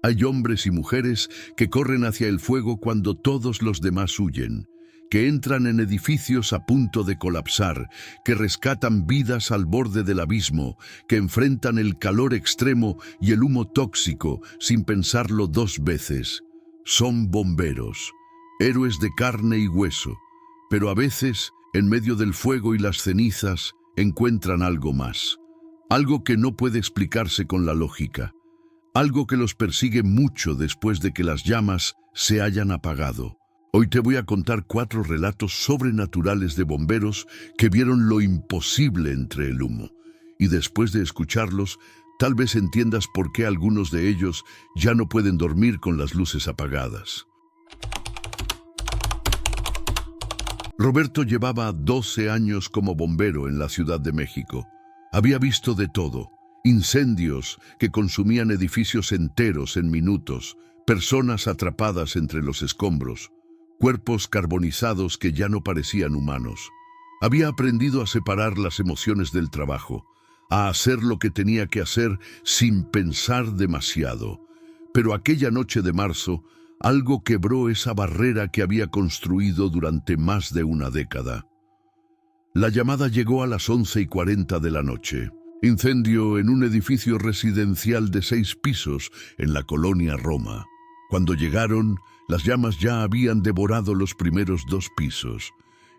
Hay hombres y mujeres que corren hacia el fuego cuando todos los demás huyen, que entran en edificios a punto de colapsar, que rescatan vidas al borde del abismo, que enfrentan el calor extremo y el humo tóxico sin pensarlo dos veces. Son bomberos, héroes de carne y hueso, pero a veces, en medio del fuego y las cenizas, encuentran algo más. Algo que no puede explicarse con la lógica. Algo que los persigue mucho después de que las llamas se hayan apagado. Hoy te voy a contar 4 relatos sobrenaturales de bomberos que vieron lo imposible entre el humo. Y después de escucharlos, tal vez entiendas por qué algunos de ellos ya no pueden dormir con las luces apagadas. Roberto llevaba 12 años como bombero en la Ciudad de México. Había visto de todo. Incendios que consumían edificios enteros en minutos, personas atrapadas entre los escombros, cuerpos carbonizados que ya no parecían humanos. Había aprendido a separar las emociones del trabajo, a hacer lo que tenía que hacer sin pensar demasiado. Pero aquella noche de marzo, algo quebró esa barrera que había construido durante más de una década. La llamada llegó a las 11:40 de la noche. Incendio en un edificio residencial de 6 pisos en la colonia Roma. Cuando llegaron, las llamas ya habían devorado los primeros 2 pisos.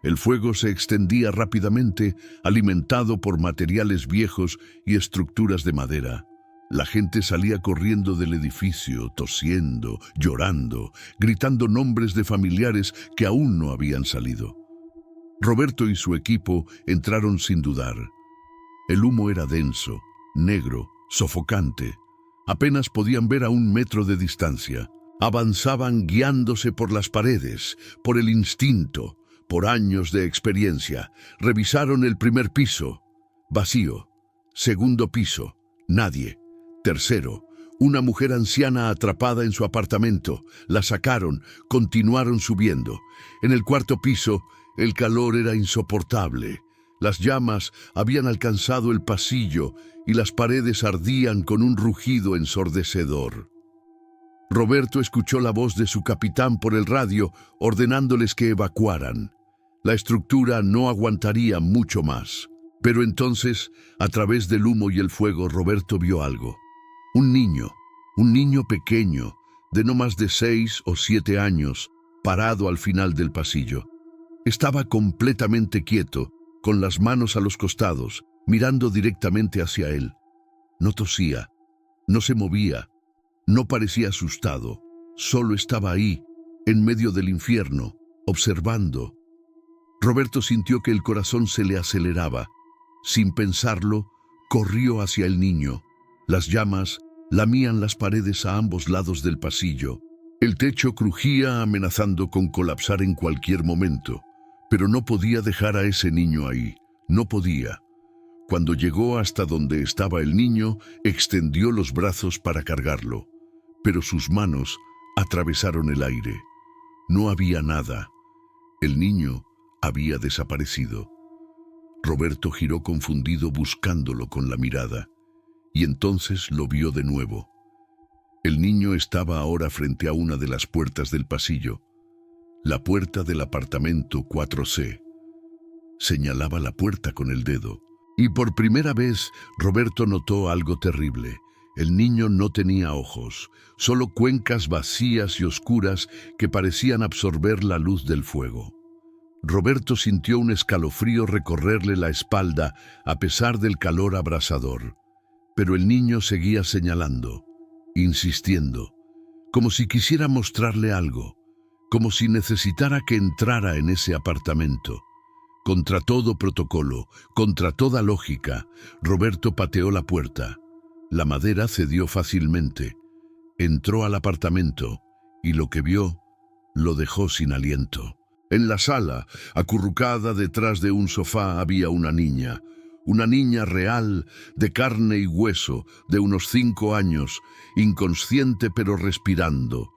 El fuego se extendía rápidamente, alimentado por materiales viejos y estructuras de madera. La gente salía corriendo del edificio, tosiendo, llorando, gritando nombres de familiares que aún no habían salido. Roberto y su equipo entraron sin dudar. El humo era denso, negro, sofocante. Apenas podían ver a 1 metro de distancia. Avanzaban guiándose por las paredes, por el instinto, por años de experiencia. Revisaron el primer piso, vacío. Segundo piso, nadie. Tercero, una mujer anciana atrapada en su apartamento. La sacaron, continuaron subiendo. En el 4.º piso, el calor era insoportable. Las llamas habían alcanzado el pasillo y las paredes ardían con un rugido ensordecedor. Roberto escuchó la voz de su capitán por el radio ordenándoles que evacuaran. La estructura no aguantaría mucho más. Pero entonces, a través del humo y el fuego, Roberto vio algo. Un niño pequeño, de no más de 6 o 7 años, parado al final del pasillo. Estaba completamente quieto, con las manos a los costados, mirando directamente hacia él. No tosía, no se movía, no parecía asustado, solo estaba ahí, en medio del infierno, observando. Roberto sintió que el corazón se le aceleraba. Sin pensarlo, corrió hacia el niño. Las llamas lamían las paredes a ambos lados del pasillo. El techo crujía amenazando con colapsar en cualquier momento. Pero no podía dejar a ese niño ahí, no podía. Cuando llegó hasta donde estaba el niño, extendió los brazos para cargarlo, pero sus manos atravesaron el aire. No había nada. El niño había desaparecido. Roberto giró confundido buscándolo con la mirada, y entonces lo vio de nuevo. El niño estaba ahora frente a una de las puertas del pasillo. La puerta del apartamento 4C. Señalaba la puerta con el dedo. Y por primera vez, Roberto notó algo terrible. El niño no tenía ojos, solo cuencas vacías y oscuras que parecían absorber la luz del fuego. Roberto sintió un escalofrío recorrerle la espalda a pesar del calor abrasador. Pero el niño seguía señalando, insistiendo, como si quisiera mostrarle algo. Como si necesitara que entrara en ese apartamento. Contra todo protocolo, contra toda lógica, Roberto pateó la puerta. La madera cedió fácilmente. Entró al apartamento y lo que vio lo dejó sin aliento. En la sala, acurrucada detrás de un sofá, había una niña real, de carne y hueso, de unos 5 años, inconsciente pero respirando.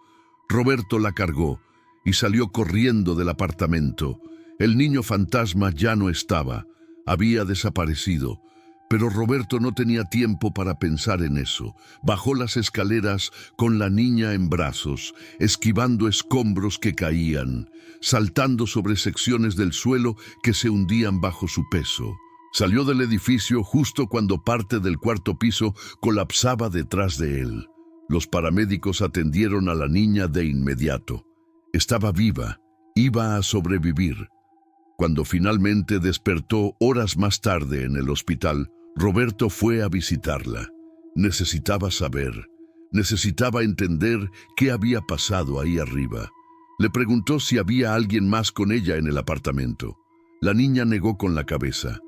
Roberto la cargó y salió corriendo del apartamento. El niño fantasma ya no estaba, había desaparecido, Pero Roberto no tenía tiempo para pensar en eso. Bajó las escaleras con la niña en brazos, esquivando escombros que caían, saltando sobre secciones del suelo que se hundían bajo su peso. Salió del edificio justo cuando parte del cuarto piso colapsaba detrás de él. Los paramédicos atendieron a la niña de inmediato. Estaba viva, iba a sobrevivir. Cuando finalmente despertó horas más tarde en el hospital, Roberto fue a visitarla. Necesitaba saber, necesitaba entender qué había pasado ahí arriba. Le preguntó si había alguien más con ella en el apartamento. La niña negó con la cabeza.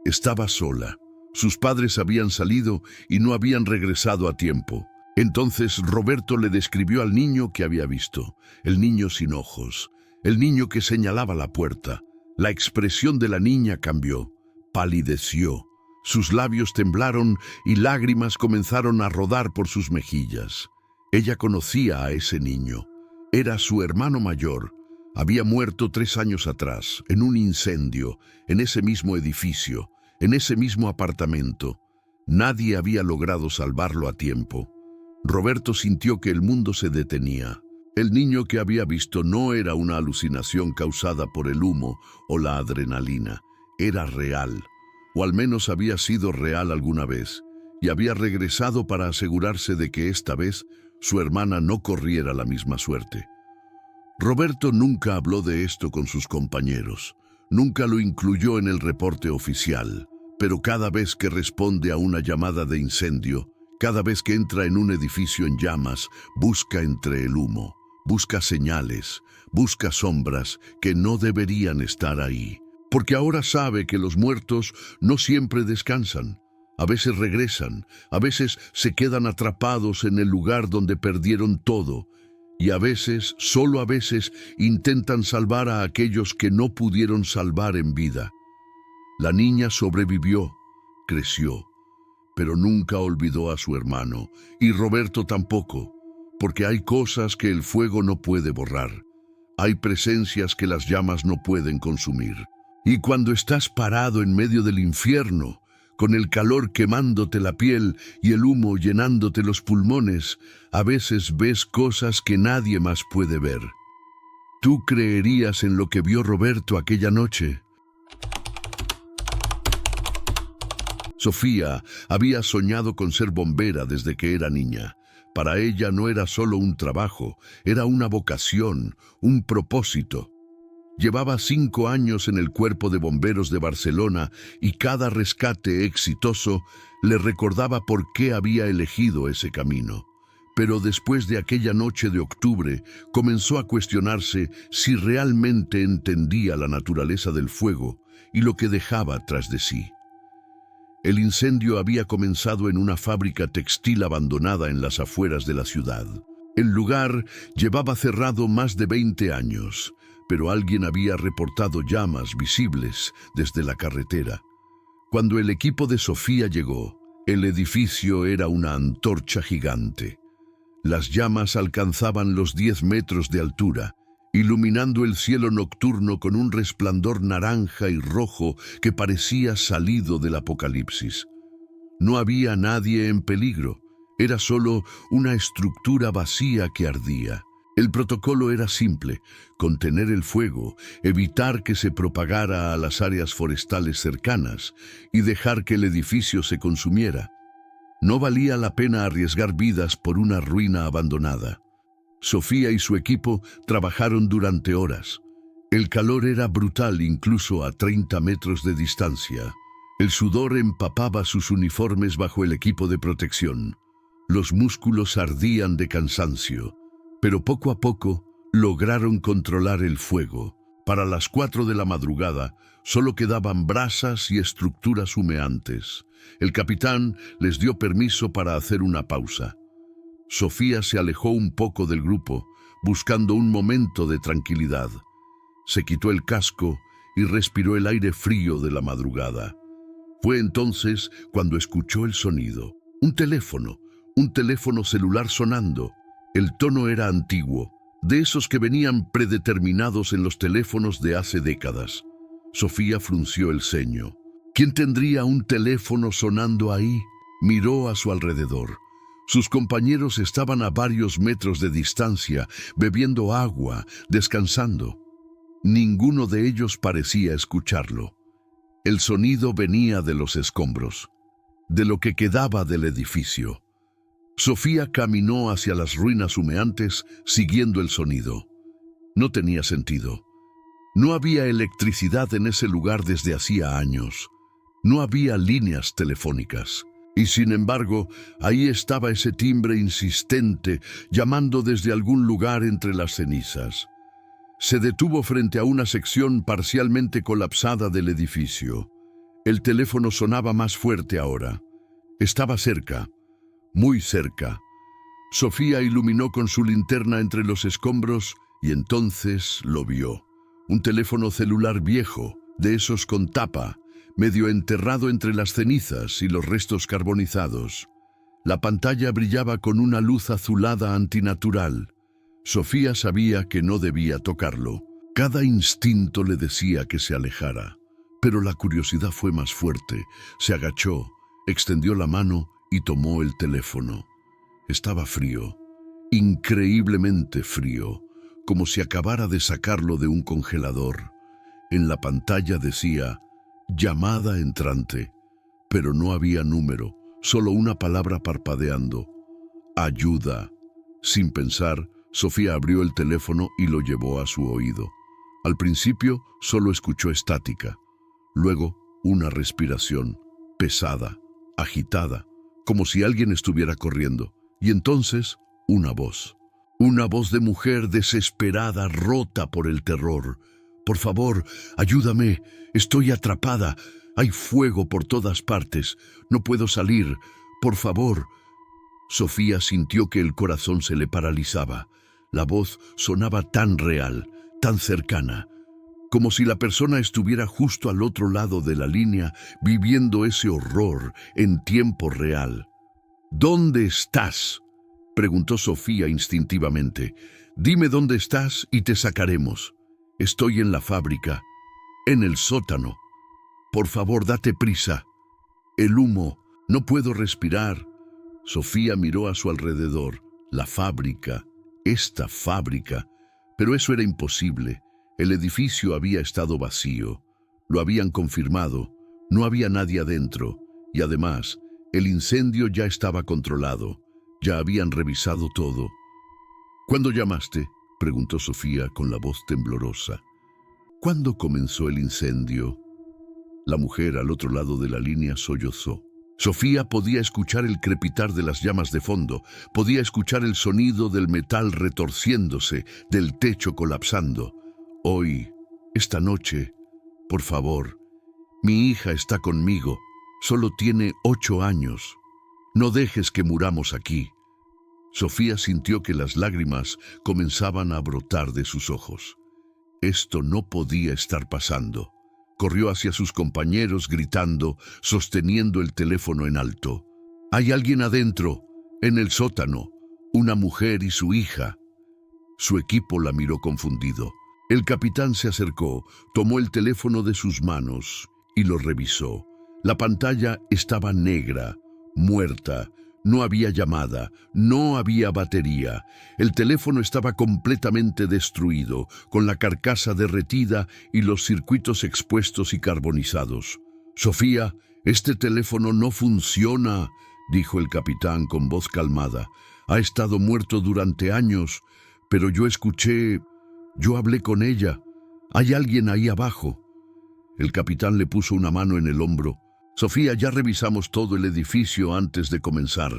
Estaba sola. Sus padres habían salido y no habían regresado a tiempo. Entonces Roberto le describió al niño que había visto, el niño sin ojos, el niño que señalaba la puerta. La expresión de la niña cambió, palideció. Sus labios temblaron y lágrimas comenzaron a rodar por sus mejillas. Ella conocía a ese niño. Era su hermano mayor. Había muerto 3 años atrás, en un incendio, en ese mismo edificio, en ese mismo apartamento. Nadie había logrado salvarlo a tiempo. Roberto sintió que el mundo se detenía. El niño que había visto no era una alucinación causada por el humo o la adrenalina. Era real. O al menos había sido real alguna vez, y había regresado para asegurarse de que esta vez su hermana no corriera la misma suerte. Roberto nunca habló de esto con sus compañeros, nunca lo incluyó en el reporte oficial, pero cada vez que responde a una llamada de incendio, cada vez que entra en un edificio en llamas, busca entre el humo, busca señales, busca sombras que no deberían estar ahí. Porque ahora sabe que los muertos no siempre descansan. A veces regresan, a veces se quedan atrapados en el lugar donde perdieron todo, y a veces, solo a veces, intentan salvar a aquellos que no pudieron salvar en vida. La niña sobrevivió, creció, pero nunca olvidó a su hermano, y Roberto tampoco, porque hay cosas que el fuego no puede borrar. Hay presencias que las llamas no pueden consumir. Y cuando estás parado en medio del infierno, con el calor quemándote la piel y el humo llenándote los pulmones, a veces ves cosas que nadie más puede ver. ¿Tú creerías en lo que vio Roberto aquella noche? Sofía había soñado con ser bombera desde que era niña. Para ella no era solo un trabajo, era una vocación, un propósito. Llevaba 5 años en el Cuerpo de Bomberos de Barcelona y cada rescate exitoso le recordaba por qué había elegido ese camino. Pero después de aquella noche de octubre, comenzó a cuestionarse si realmente entendía la naturaleza del fuego y lo que dejaba tras de sí. El incendio había comenzado en una fábrica textil abandonada en las afueras de la ciudad. El lugar llevaba cerrado más de 20 años. Pero alguien había reportado llamas visibles desde la carretera. Cuando el equipo de Sofía llegó, el edificio era una antorcha gigante. Las llamas alcanzaban los 10 metros de altura, iluminando el cielo nocturno con un resplandor naranja y rojo que parecía salido del apocalipsis. No había nadie en peligro, era solo una estructura vacía que ardía. El protocolo era simple: contener el fuego, evitar que se propagara a las áreas forestales cercanas y dejar que el edificio se consumiera. No valía la pena arriesgar vidas por una ruina abandonada. Sofía y su equipo trabajaron durante horas. El calor era brutal incluso a 30 metros de distancia. El sudor empapaba sus uniformes bajo el equipo de protección. Los músculos ardían de cansancio. Pero poco a poco lograron controlar el fuego. Para las 4 de la madrugada solo quedaban brasas y estructuras humeantes. El capitán les dio permiso para hacer una pausa. Sofía se alejó un poco del grupo, buscando un momento de tranquilidad. Se quitó el casco y respiró el aire frío de la madrugada. Fue entonces cuando escuchó el sonido. Un teléfono celular sonando. El tono era antiguo, de esos que venían predeterminados en los teléfonos de hace décadas. Sofía frunció el ceño. ¿Quién tendría un teléfono sonando ahí? Miró a su alrededor. Sus compañeros estaban a varios metros de distancia, bebiendo agua, descansando. Ninguno de ellos parecía escucharlo. El sonido venía de los escombros, de lo que quedaba del edificio. Sofía caminó hacia las ruinas humeantes, siguiendo el sonido. No tenía sentido. No había electricidad en ese lugar desde hacía años. No había líneas telefónicas. Y sin embargo, ahí estaba ese timbre insistente, llamando desde algún lugar entre las cenizas. Se detuvo frente a una sección parcialmente colapsada del edificio. El teléfono sonaba más fuerte ahora. Estaba cerca, muy cerca. Sofía iluminó con su linterna entre los escombros y entonces lo vio. Un teléfono celular viejo, de esos con tapa, medio enterrado entre las cenizas y los restos carbonizados. La pantalla brillaba con una luz azulada antinatural. Sofía sabía que no debía tocarlo. Cada instinto le decía que se alejara. Pero la curiosidad fue más fuerte. Se agachó, extendió la mano y tomó el teléfono. Estaba frío, increíblemente frío, como si acabara de sacarlo de un congelador. En la pantalla decía «Llamada entrante», pero no había número, solo una palabra parpadeando. «Ayuda». Sin pensar, Sofía abrió el teléfono y lo llevó a su oído. Al principio solo escuchó estática, luego una respiración, pesada, agitada, como si alguien estuviera corriendo, y entonces una voz de mujer desesperada, rota por el terror. «Por favor, ayúdame, estoy atrapada, hay fuego por todas partes, no puedo salir, por favor». Sofía sintió que el corazón se le paralizaba. La voz sonaba tan real, tan cercana, como si la persona estuviera justo al otro lado de la línea, viviendo ese horror en tiempo real. «¿Dónde estás?», preguntó Sofía instintivamente. «Dime dónde estás y te sacaremos». «Estoy en la fábrica, en el sótano. Por favor, date prisa. El humo, no puedo respirar». Sofía miró a su alrededor. La fábrica, esta fábrica. Pero eso era imposible. El edificio había estado vacío. Lo habían confirmado. No había nadie adentro. Y además, el incendio ya estaba controlado. Ya habían revisado todo. «¿Cuándo llamaste?», preguntó Sofía con la voz temblorosa. «¿Cuándo comenzó el incendio?». La mujer al otro lado de la línea sollozó. Sofía podía escuchar el crepitar de las llamas de fondo, podía escuchar el sonido del metal retorciéndose, del techo colapsando. «Hoy, esta noche, por favor, mi hija está conmigo, solo tiene 8 años. No dejes que muramos aquí». Sofía sintió que las lágrimas comenzaban a brotar de sus ojos. Esto no podía estar pasando. Corrió hacia sus compañeros gritando, sosteniendo el teléfono en alto. «Hay alguien adentro, en el sótano, una mujer y su hija». Su equipo la miró confundido. El capitán se acercó, tomó el teléfono de sus manos y lo revisó. La pantalla estaba negra, muerta. No había llamada, no había batería. El teléfono estaba completamente destruido, con la carcasa derretida y los circuitos expuestos y carbonizados. «Sofía, este teléfono no funciona», dijo el capitán con voz calmada. «Ha estado muerto durante años, pero yo hablé con ella. Hay alguien ahí abajo». El capitán le puso una mano en el hombro. «Sofía, ya revisamos todo el edificio antes de comenzar.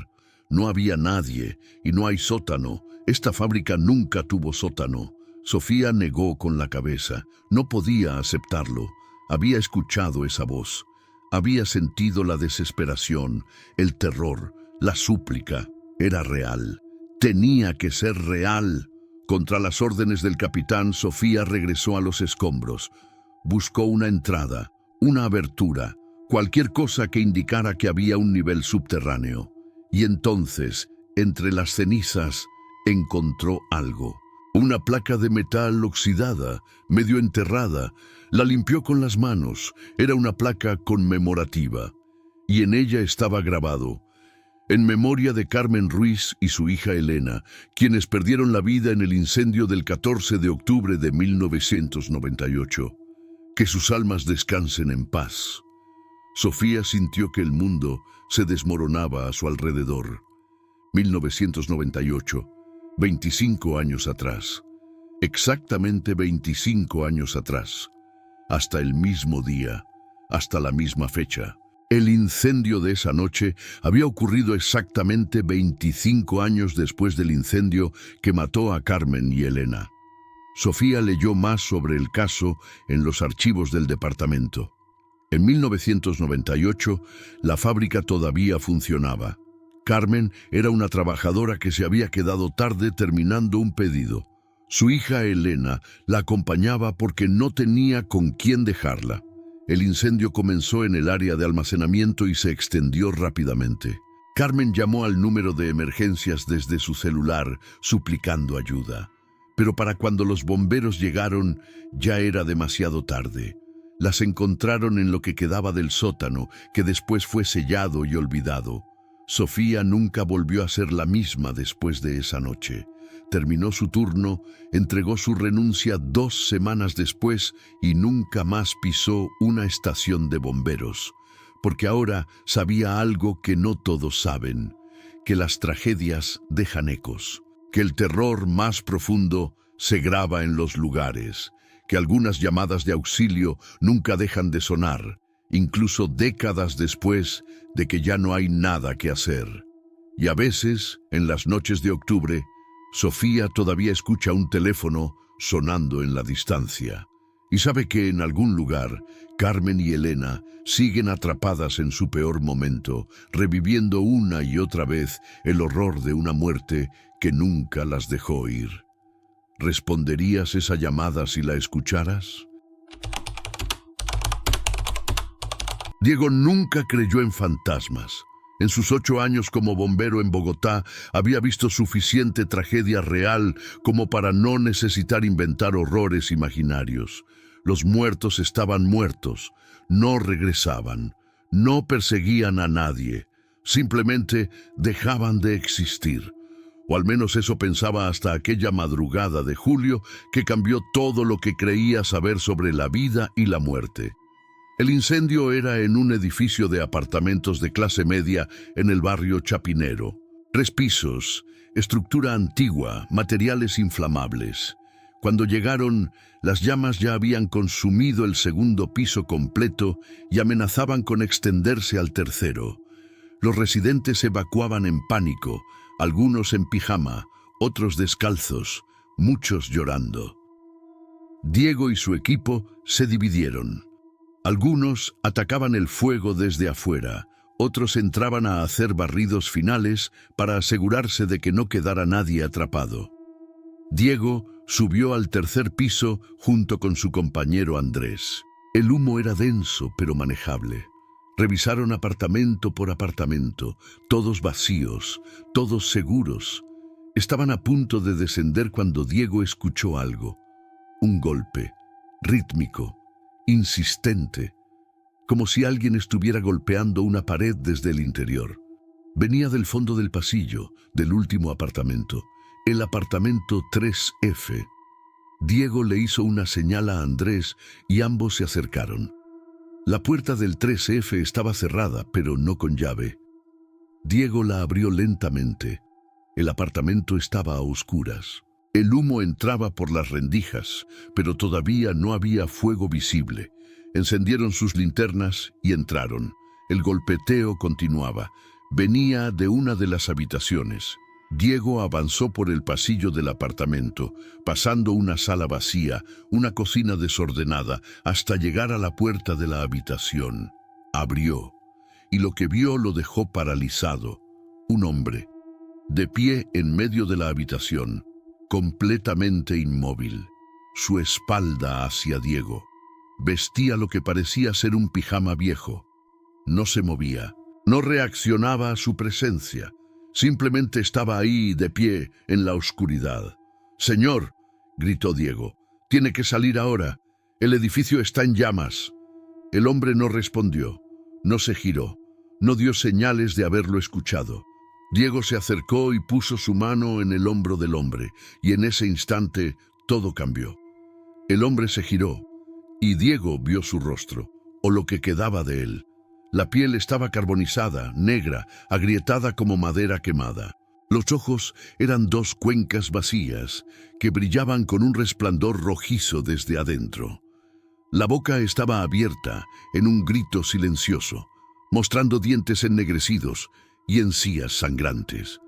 No había nadie y no hay sótano. Esta fábrica nunca tuvo sótano». Sofía negó con la cabeza. No podía aceptarlo. Había escuchado esa voz. Había sentido la desesperación, el terror, la súplica. Era real. Tenía que ser real. Contra las órdenes del capitán, Sofía regresó a los escombros. Buscó una entrada, una abertura, cualquier cosa que indicara que había un nivel subterráneo. Y entonces, entre las cenizas, encontró algo. Una placa de metal oxidada, medio enterrada, la limpió con las manos. Era una placa conmemorativa, y en ella estaba grabado: en memoria de Carmen Ruiz y su hija Elena, quienes perdieron la vida en el incendio del 14 de octubre de 1998. Que sus almas descansen en paz. Sofía sintió que el mundo se desmoronaba a su alrededor. 1998, 25 años atrás. Exactamente 25 años atrás. Hasta el mismo día, hasta la misma fecha. El incendio de esa noche había ocurrido exactamente 25 años después del incendio que mató a Carmen y Elena. Sofía leyó más sobre el caso en los archivos del departamento. En 1998, la fábrica todavía funcionaba. Carmen era una trabajadora que se había quedado tarde terminando un pedido. Su hija Elena la acompañaba porque no tenía con quién dejarla. El incendio comenzó en el área de almacenamiento y se extendió rápidamente. Carmen llamó al número de emergencias desde su celular, suplicando ayuda. Pero para cuando los bomberos llegaron, ya era demasiado tarde. Las encontraron en lo que quedaba del sótano, que después fue sellado y olvidado. Sofía nunca volvió a ser la misma después de esa noche. Terminó su turno, entregó su renuncia 2 semanas después y nunca más pisó una estación de bomberos. Porque ahora sabía algo que no todos saben: que las tragedias dejan ecos, que el terror más profundo se graba en los lugares, que algunas llamadas de auxilio nunca dejan de sonar, incluso décadas después de que ya no hay nada que hacer. Y a veces, en las noches de octubre, Sofía todavía escucha un teléfono sonando en la distancia y sabe que en algún lugar Carmen y Elena siguen atrapadas en su peor momento, reviviendo una y otra vez el horror de una muerte que nunca las dejó ir. ¿Responderías esa llamada si la escucharas? Diego nunca creyó en fantasmas. En sus 8 años como bombero en Bogotá, había visto suficiente tragedia real como para no necesitar inventar horrores imaginarios. Los muertos estaban muertos, no regresaban, no perseguían a nadie, simplemente dejaban de existir. O al menos eso pensaba hasta aquella madrugada de julio que cambió todo lo que creía saber sobre la vida y la muerte. El incendio era en un edificio de apartamentos de clase media en el barrio Chapinero. 3 pisos, estructura antigua, materiales inflamables. Cuando llegaron, las llamas ya habían consumido el 2.º piso completo y amenazaban con extenderse al 3.º. Los residentes evacuaban en pánico, algunos en pijama, otros descalzos, muchos llorando. Diego y su equipo se dividieron. Algunos atacaban el fuego desde afuera, otros entraban a hacer barridos finales para asegurarse de que no quedara nadie atrapado. Diego subió al 3.er piso junto con su compañero Andrés. El humo era denso pero manejable. Revisaron apartamento por apartamento, todos vacíos, todos seguros. Estaban a punto de descender cuando Diego escuchó algo. Un golpe, rítmico, insistente, como si alguien estuviera golpeando una pared desde el interior. Venía del fondo del pasillo, del último apartamento, el apartamento 3F. Diego le hizo una señal a Andrés y ambos se acercaron. La puerta del 3F estaba cerrada, pero no con llave. Diego la abrió lentamente. El apartamento estaba a oscuras. El humo entraba por las rendijas, pero todavía no había fuego visible. Encendieron sus linternas y entraron. El golpeteo continuaba. Venía de una de las habitaciones. Diego avanzó por el pasillo del apartamento, pasando una sala vacía, una cocina desordenada, hasta llegar a la puerta de la habitación. Abrió, y lo que vio lo dejó paralizado. Un hombre, de pie en medio de la habitación, completamente inmóvil, su espalda hacia Diego. Vestía lo que parecía ser un pijama viejo. No se movía, no reaccionaba a su presencia. Simplemente estaba ahí, de pie, en la oscuridad. «Señor», gritó Diego. «Tiene que salir ahora. El edificio está en llamas». El hombre no respondió, no se giró, no dio señales de haberlo escuchado. Diego se acercó y puso su mano en el hombro del hombre, y en ese instante todo cambió. El hombre se giró, y Diego vio su rostro, o lo que quedaba de él. La piel estaba carbonizada, negra, agrietada como madera quemada. Los ojos eran dos cuencas vacías que brillaban con un resplandor rojizo desde adentro. La boca estaba abierta en un grito silencioso, mostrando dientes ennegrecidos y encías sangrantes.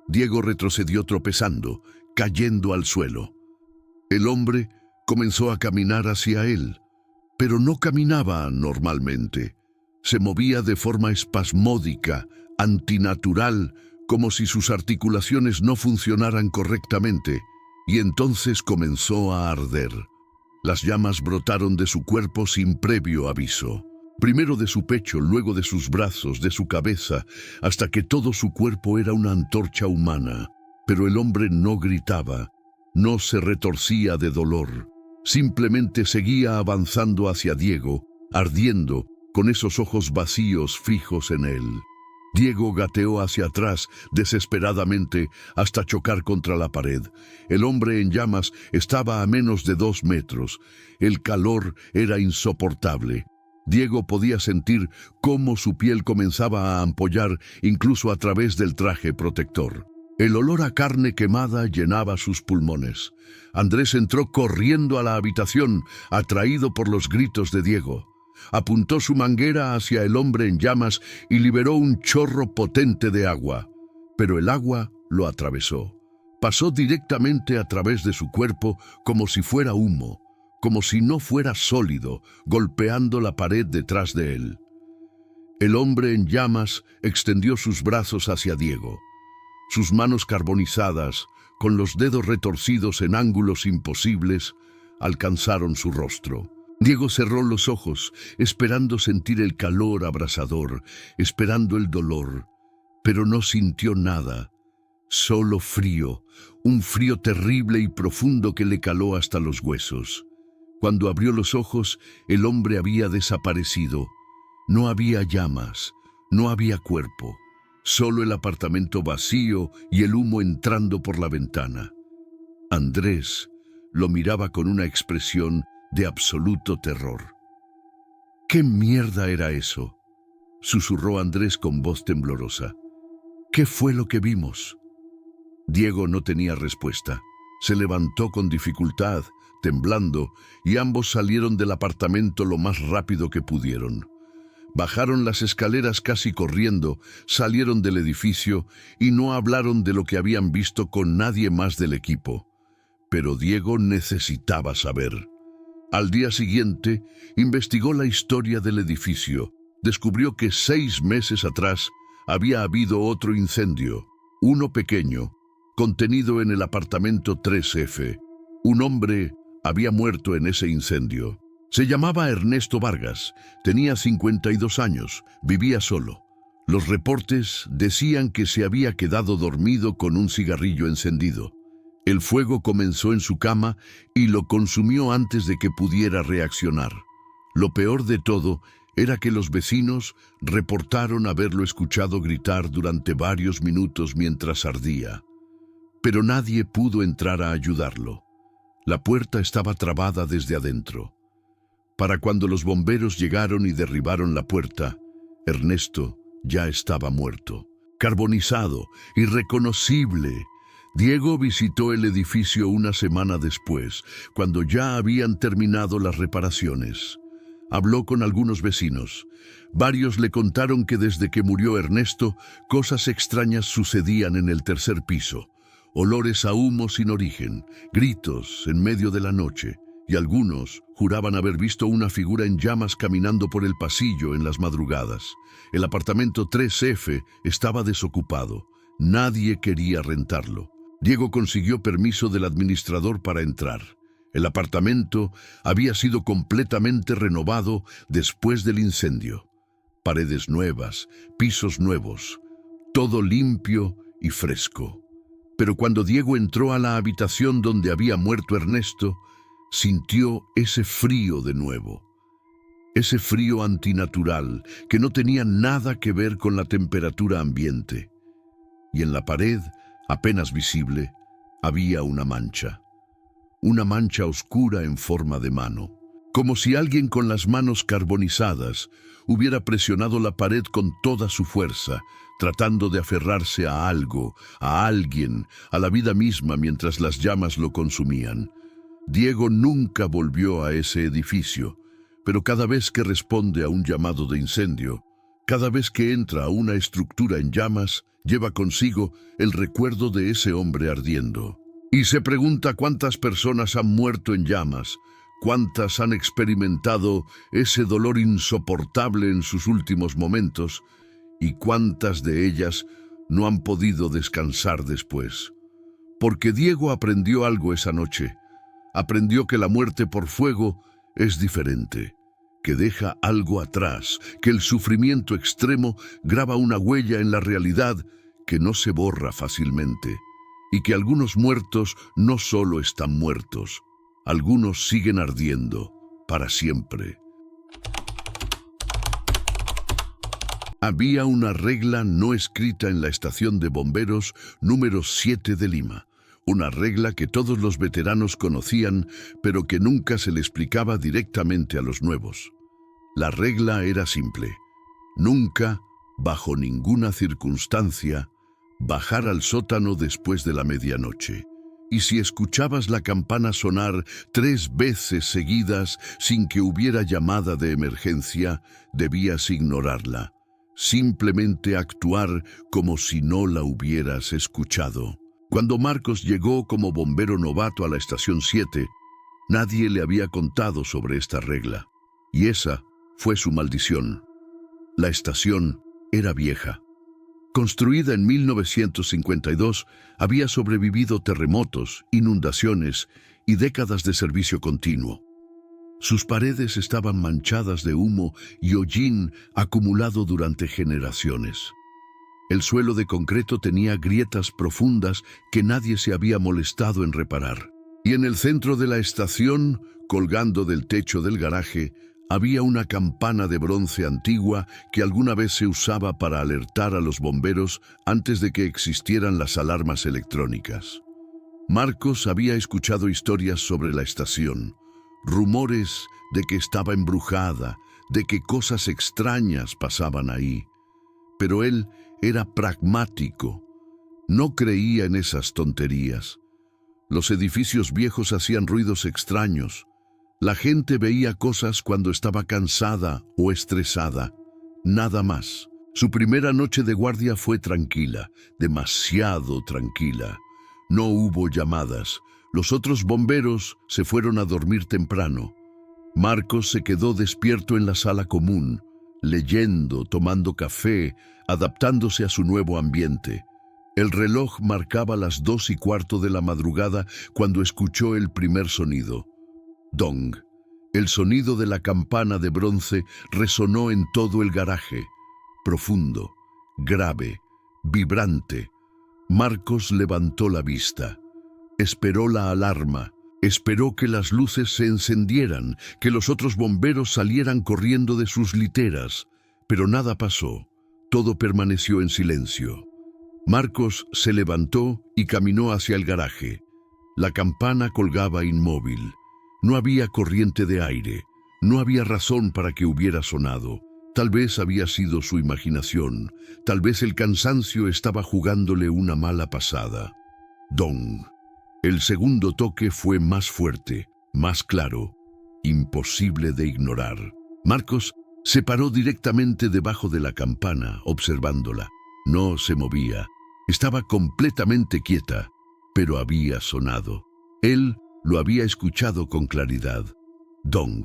Diego retrocedió tropezando, cayendo al suelo. El hombre comenzó a caminar hacia él, pero no caminaba normalmente. Se movía de forma espasmódica, antinatural, como si sus articulaciones no funcionaran correctamente, y entonces comenzó a arder. Las llamas brotaron de su cuerpo sin previo aviso. Primero de su pecho, luego de sus brazos, de su cabeza, hasta que todo su cuerpo era una antorcha humana. Pero el hombre no gritaba, no se retorcía de dolor. Simplemente seguía avanzando hacia Diego, ardiendo, con esos ojos vacíos fijos en él. Diego gateó hacia atrás desesperadamente hasta chocar contra la pared. El hombre en llamas estaba a menos de 2 metros. El calor era insoportable. Diego podía sentir cómo su piel comenzaba a ampollar incluso a través del traje protector. El olor a carne quemada llenaba sus pulmones. Andrés entró corriendo a la habitación, atraído por los gritos de Diego. Apuntó su manguera hacia el hombre en llamas y liberó un chorro potente de agua. Pero el agua lo atravesó. Pasó directamente a través de su cuerpo como si fuera humo, como si no fuera sólido, golpeando la pared detrás de él. El hombre en llamas extendió sus brazos hacia Diego. Sus manos carbonizadas, con los dedos retorcidos en ángulos imposibles, alcanzaron su rostro. Diego cerró los ojos, esperando sentir el calor abrasador, esperando el dolor, pero no sintió nada, solo frío, un frío terrible y profundo que le caló hasta los huesos. Cuando abrió los ojos, el hombre había desaparecido. No había llamas, no había cuerpo, solo el apartamento vacío y el humo entrando por la ventana. Andrés lo miraba con una expresión de absoluto terror. ¿Qué mierda era eso?, susurró Andrés con voz temblorosa. ¿Qué fue lo que vimos? Diego no tenía respuesta. Se levantó con dificultad, temblando, y ambos salieron del apartamento lo más rápido que pudieron. Bajaron las escaleras casi corriendo, salieron del edificio y no hablaron de lo que habían visto con nadie más del equipo. Pero Diego necesitaba saber. Al día siguiente, investigó la historia del edificio. Descubrió que 6 meses atrás había habido otro incendio, uno pequeño, contenido en el apartamento 3F. Un hombre había muerto en ese incendio. Se llamaba Ernesto Vargas, tenía 52 años, vivía solo. Los reportes decían que se había quedado dormido con un cigarrillo encendido. El fuego comenzó en su cama y lo consumió antes de que pudiera reaccionar. Lo peor de todo era que los vecinos reportaron haberlo escuchado gritar durante varios minutos mientras ardía. Pero nadie pudo entrar a ayudarlo. La puerta estaba trabada desde adentro. Para cuando los bomberos llegaron y derribaron la puerta, Ernesto ya estaba muerto, carbonizado, irreconocible. Diego visitó el edificio una semana después, cuando ya habían terminado las reparaciones. Habló con algunos vecinos. Varios le contaron que desde que murió Ernesto, cosas extrañas sucedían en el tercer piso. Olores a humo sin origen, gritos en medio de la noche, y algunos juraban haber visto una figura en llamas caminando por el pasillo en las madrugadas. El apartamento 3F estaba desocupado. Nadie quería rentarlo. Diego consiguió permiso del administrador para entrar. El apartamento había sido completamente renovado después del incendio. Paredes nuevas, pisos nuevos, todo limpio y fresco. Pero cuando Diego entró a la habitación donde había muerto Ernesto, sintió ese frío de nuevo. Ese frío antinatural que no tenía nada que ver con la temperatura ambiente. Y en la pared, apenas visible, había una mancha oscura en forma de mano, como si alguien con las manos carbonizadas hubiera presionado la pared con toda su fuerza, tratando de aferrarse a algo, a alguien, a la vida misma mientras las llamas lo consumían. Diego nunca volvió a ese edificio, pero cada vez que responde a un llamado de incendio, cada vez que entra a una estructura en llamas, lleva consigo el recuerdo de ese hombre ardiendo. Y se pregunta cuántas personas han muerto en llamas, cuántas han experimentado ese dolor insoportable en sus últimos momentos, y cuántas de ellas no han podido descansar después. Porque Diego aprendió algo esa noche. Aprendió que la muerte por fuego es diferente, que deja algo atrás, que el sufrimiento extremo graba una huella en la realidad que no se borra fácilmente, y que algunos muertos no solo están muertos, algunos siguen ardiendo para siempre. Había una regla no escrita en la estación de bomberos número 7 de Lima, una regla que todos los veteranos conocían, pero que nunca se le explicaba directamente a los nuevos. La regla era simple: nunca, bajo ninguna circunstancia, bajar al sótano después de la medianoche. Y si escuchabas la campana sonar 3 veces seguidas sin que hubiera llamada de emergencia, debías ignorarla. Simplemente actuar como si no la hubieras escuchado. Cuando Marcos llegó como bombero novato a la estación 7, nadie le había contado sobre esta regla. Y esa fue su maldición. La estación era vieja. Construida en 1952, había sobrevivido terremotos, inundaciones y décadas de servicio continuo. Sus paredes estaban manchadas de humo y hollín acumulado durante generaciones. El suelo de concreto tenía grietas profundas que nadie se había molestado en reparar. Y en el centro de la estación, colgando del techo del garaje, había una campana de bronce antigua que alguna vez se usaba para alertar a los bomberos antes de que existieran las alarmas electrónicas. Marcos había escuchado historias sobre la estación, rumores de que estaba embrujada, de que cosas extrañas pasaban ahí. Pero él era pragmático. No creía en esas tonterías. Los edificios viejos hacían ruidos extraños. La gente veía cosas cuando estaba cansada o estresada. Nada más. Su primera noche de guardia fue tranquila, demasiado tranquila. No hubo llamadas. Los otros bomberos se fueron a dormir temprano. Marcos se quedó despierto en la sala común, leyendo, tomando café, adaptándose a su nuevo ambiente. El reloj marcaba las 2:15 de la madrugada cuando escuchó el primer sonido. Dong. El sonido de la campana de bronce resonó en todo el garaje. Profundo, grave, vibrante. Marcos levantó la vista. Esperó la alarma. Esperó que las luces se encendieran, que los otros bomberos salieran corriendo de sus literas. Pero nada pasó. Todo permaneció en silencio. Marcos se levantó y caminó hacia el garaje. La campana colgaba inmóvil. No había corriente de aire. No había razón para que hubiera sonado. Tal vez había sido su imaginación. Tal vez el cansancio estaba jugándole una mala pasada. Dong. El segundo toque fue más fuerte, más claro, imposible de ignorar. Marcos se paró directamente debajo de la campana, observándola. No se movía. Estaba completamente quieta, pero había sonado. Él lo había escuchado con claridad. Dong.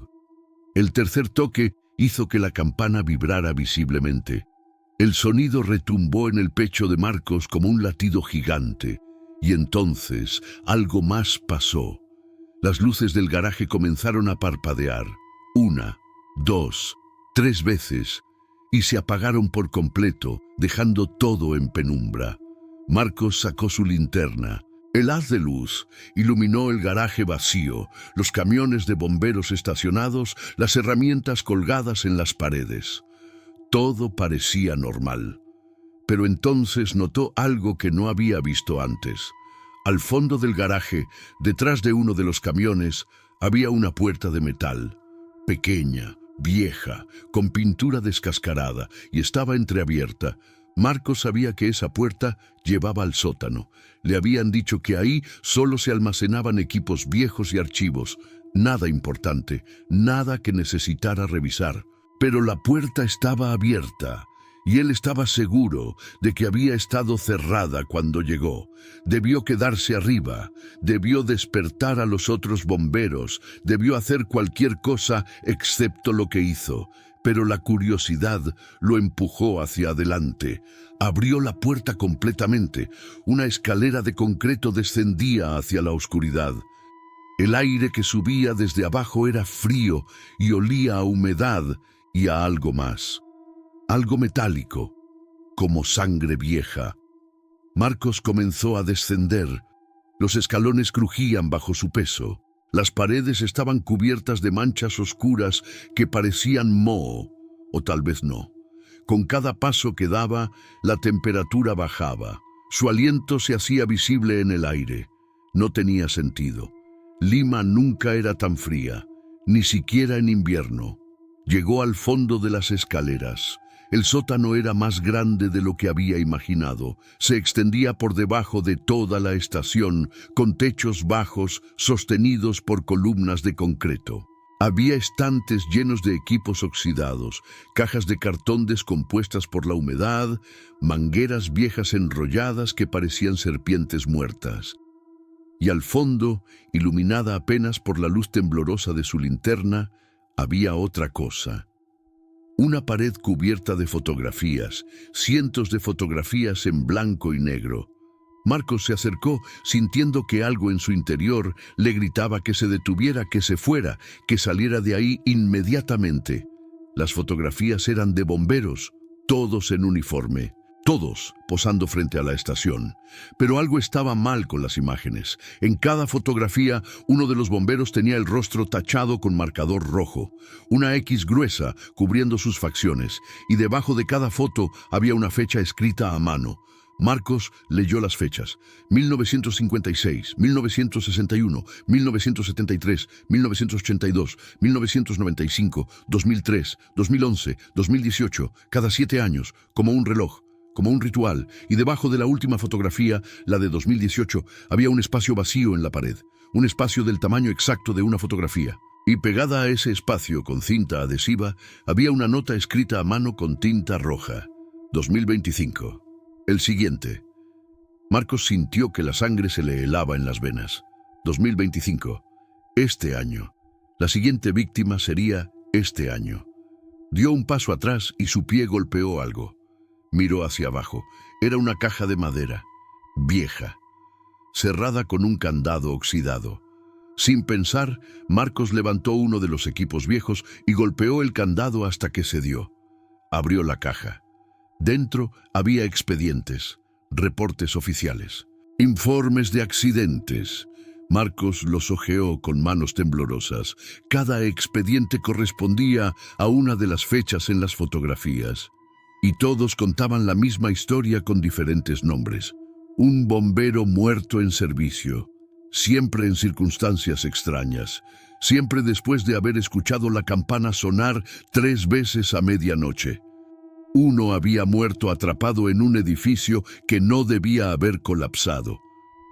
El tercer toque hizo que la campana vibrara visiblemente. El sonido retumbó en el pecho de Marcos como un latido gigante. Y entonces algo más pasó. Las luces del garaje comenzaron a parpadear. 1, 2, 3 veces. Y se apagaron por completo, dejando todo en penumbra. Marcos sacó su linterna. El haz de luz iluminó el garaje vacío, los camiones de bomberos estacionados, las herramientas colgadas en las paredes. Todo parecía normal. Pero entonces notó algo que no había visto antes. Al fondo del garaje, detrás de uno de los camiones, había una puerta de metal, pequeña, vieja, con pintura descascarada, y estaba entreabierta. Marcos sabía que esa puerta llevaba al sótano. Le habían dicho que ahí solo se almacenaban equipos viejos y archivos, nada importante, nada que necesitara revisar. Pero la puerta estaba abierta, y él estaba seguro de que había estado cerrada cuando llegó. Debió quedarse arriba, debió despertar a los otros bomberos, debió hacer cualquier cosa excepto lo que hizo. Pero la curiosidad lo empujó hacia adelante. Abrió la puerta completamente. Una escalera de concreto descendía hacia la oscuridad. El aire que subía desde abajo era frío y olía a humedad y a algo más. Algo metálico, como sangre vieja. Marcos comenzó a descender. Los escalones crujían bajo su peso. Las paredes estaban cubiertas de manchas oscuras que parecían moho, o tal vez no. Con cada paso que daba, la temperatura bajaba. Su aliento se hacía visible en el aire. No tenía sentido. Lima nunca era tan fría, ni siquiera en invierno. Llegó al fondo de las escaleras. El sótano era más grande de lo que había imaginado. Se extendía por debajo de toda la estación, con techos bajos sostenidos por columnas de concreto. Había estantes llenos de equipos oxidados, cajas de cartón descompuestas por la humedad, mangueras viejas enrolladas que parecían serpientes muertas. Y al fondo, iluminada apenas por la luz temblorosa de su linterna, había otra cosa. Una pared cubierta de fotografías, cientos de fotografías en blanco y negro. Marcos se acercó, sintiendo que algo en su interior le gritaba que se detuviera, que se fuera, que saliera de ahí inmediatamente. Las fotografías eran de bomberos, todos en uniforme, todos posando frente a la estación. Pero algo estaba mal con las imágenes. En cada fotografía, uno de los bomberos tenía el rostro tachado con marcador rojo, una X gruesa cubriendo sus facciones, y debajo de cada foto había una fecha escrita a mano. Marcos leyó las fechas: 1956, 1961, 1973, 1982, 1995, 2003, 2011, 2018, cada 7 años, como un reloj, como un ritual, y debajo de la última fotografía, la de 2018, había un espacio vacío en la pared, un espacio del tamaño exacto de una fotografía. Y pegada a ese espacio con cinta adhesiva, había una nota escrita a mano con tinta roja: 2025. El siguiente. Marcos sintió que la sangre se le helaba en las venas. 2025. Este año. La siguiente víctima sería este año. Dio un paso atrás y su pie golpeó algo. Miró hacia abajo. Era una caja de madera, vieja, cerrada con un candado oxidado. Sin pensar, Marcos levantó uno de los equipos viejos y golpeó el candado hasta que cedió. Abrió la caja. Dentro había expedientes, reportes oficiales, informes de accidentes. Marcos los hojeó con manos temblorosas. Cada expediente correspondía a una de las fechas en las fotografías. Y todos contaban la misma historia con diferentes nombres. Un bombero muerto en servicio, siempre en circunstancias extrañas, siempre después de haber escuchado la campana sonar 3 veces a medianoche. Uno había muerto atrapado en un edificio que no debía haber colapsado.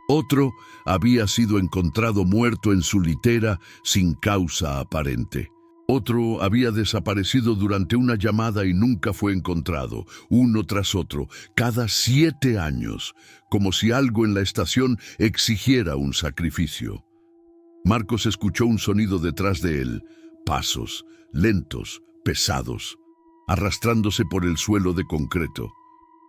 Otro había sido encontrado muerto en su litera sin causa aparente. Otro había desaparecido durante una llamada y nunca fue encontrado, uno tras otro, cada 7 años, como si algo en la estación exigiera un sacrificio. Marcos escuchó un sonido detrás de él, pasos, lentos, pesados, arrastrándose por el suelo de concreto.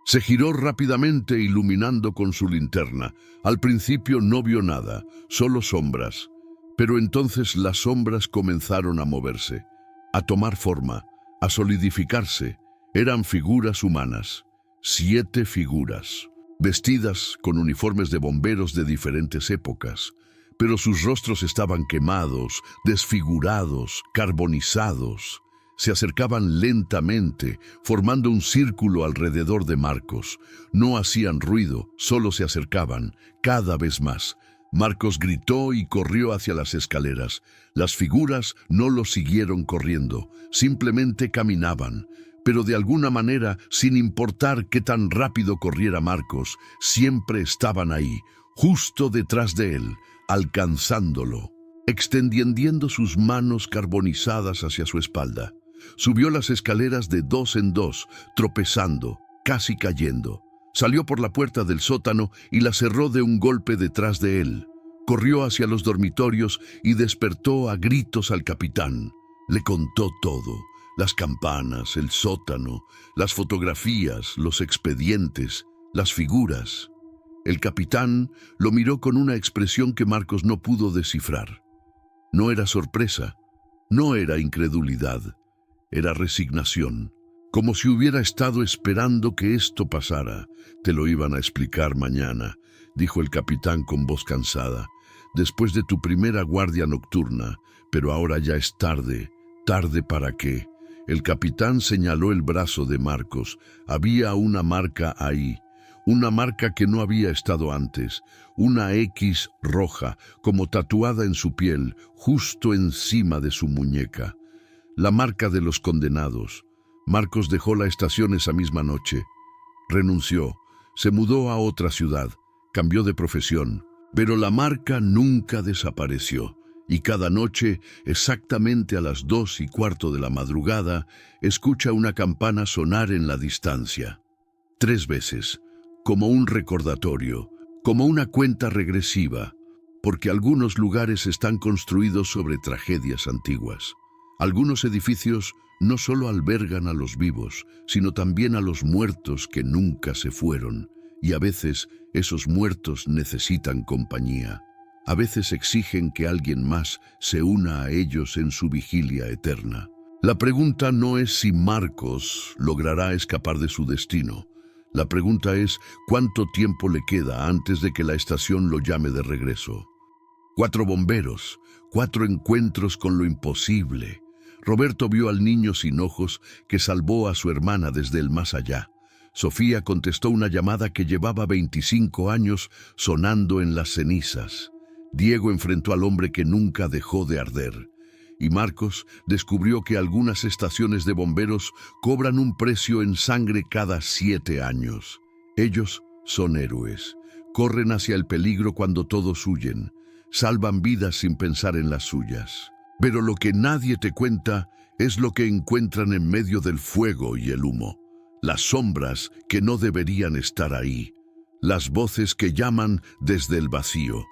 Se giró rápidamente, iluminando con su linterna. Al principio no vio nada, solo sombras. Pero entonces las sombras comenzaron a moverse, a tomar forma, a solidificarse. Eran figuras humanas. 7 figuras. vestidas con uniformes de bomberos de diferentes épocas, pero sus rostros estaban quemados, desfigurados, carbonizados. Se acercaban lentamente, formando un círculo alrededor de Marcos. No hacían ruido, solo se acercaban, cada vez más. Marcos gritó y corrió hacia las escaleras. Las figuras no lo siguieron corriendo, simplemente caminaban. Pero de alguna manera, sin importar qué tan rápido corriera Marcos, siempre estaban ahí, justo detrás de él, alcanzándolo, extendiendo sus manos carbonizadas hacia su espalda. Subió las escaleras de dos en dos, tropezando, casi cayendo. Salió por la puerta del sótano y la cerró de un golpe detrás de él. Corrió hacia los dormitorios y despertó a gritos al capitán. Le contó todo: las campanas, el sótano, las fotografías, los expedientes, las figuras. El capitán lo miró con una expresión que Marcos no pudo descifrar. No era sorpresa, no era incredulidad, era resignación, como si hubiera estado esperando que esto pasara. «Te lo iban a explicar mañana», dijo el capitán con voz cansada, «después de tu primera guardia nocturna, pero ahora ya es tarde». «¿Tarde para qué?». El capitán señaló el brazo de Marcos. Había una marca ahí, una marca que no había estado antes, una X roja, como tatuada en su piel, justo encima de su muñeca. La marca de los condenados. Marcos dejó la estación esa misma noche. Renunció, se mudó a otra ciudad, cambió de profesión, pero la marca nunca desapareció. Y cada noche, exactamente a las 2:15 de la madrugada, escucha una campana sonar en la distancia. 3 veces, como un recordatorio, como una cuenta regresiva, porque algunos lugares están construidos sobre tragedias antiguas. Algunos edificios no solo albergan a los vivos, sino también a los muertos que nunca se fueron, y a veces esos muertos necesitan compañía. A veces exigen que alguien más se una a ellos en su vigilia eterna. La pregunta no es si Marcos logrará escapar de su destino. La pregunta es cuánto tiempo le queda antes de que la estación lo llame de regreso. 4 bomberos, 4 encuentros con lo imposible. Roberto vio al niño sin ojos que salvó a su hermana desde el más allá. Sofía contestó una llamada que llevaba 25 años sonando en las cenizas. Diego enfrentó al hombre que nunca dejó de arder. Y Marcos descubrió que algunas estaciones de bomberos cobran un precio en sangre cada 7 años. Ellos son héroes. Corren hacia el peligro cuando todos huyen. Salvan vidas sin pensar en las suyas. Pero lo que nadie te cuenta es lo que encuentran en medio del fuego y el humo. Las sombras que no deberían estar ahí. Las voces que llaman desde el vacío.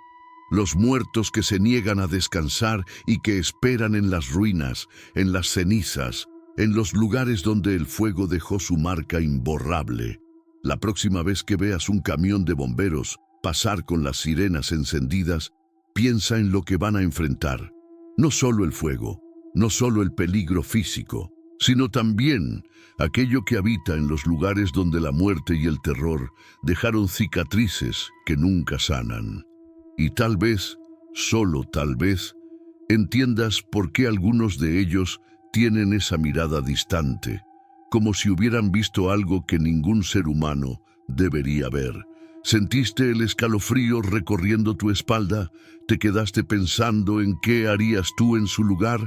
Los muertos que se niegan a descansar y que esperan en las ruinas, en las cenizas, en los lugares donde el fuego dejó su marca imborrable. La próxima vez que veas un camión de bomberos pasar con las sirenas encendidas, piensa en lo que van a enfrentar. No solo el fuego, no solo el peligro físico, sino también aquello que habita en los lugares donde la muerte y el terror dejaron cicatrices que nunca sanan. Y tal vez, solo tal vez, entiendas por qué algunos de ellos tienen esa mirada distante, como si hubieran visto algo que ningún ser humano debería ver. ¿Sentiste el escalofrío recorriendo tu espalda? ¿Te quedaste pensando en qué harías tú en su lugar?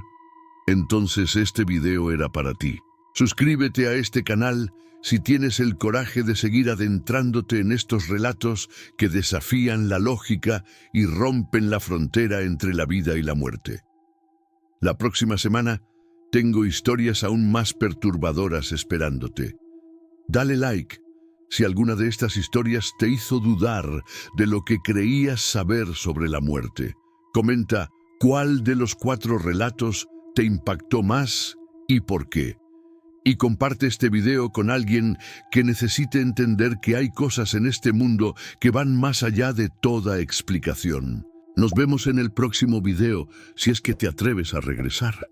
Entonces este video era para ti. Suscríbete a este canal si tienes el coraje de seguir adentrándote en estos relatos que desafían la lógica y rompen la frontera entre la vida y la muerte. La próxima semana tengo historias aún más perturbadoras esperándote. Dale like si alguna de estas historias te hizo dudar de lo que creías saber sobre la muerte. Comenta cuál de los 4 relatos te impactó más y por qué. Y comparte este video con alguien que necesite entender que hay cosas en este mundo que van más allá de toda explicación. Nos vemos en el próximo video si es que te atreves a regresar.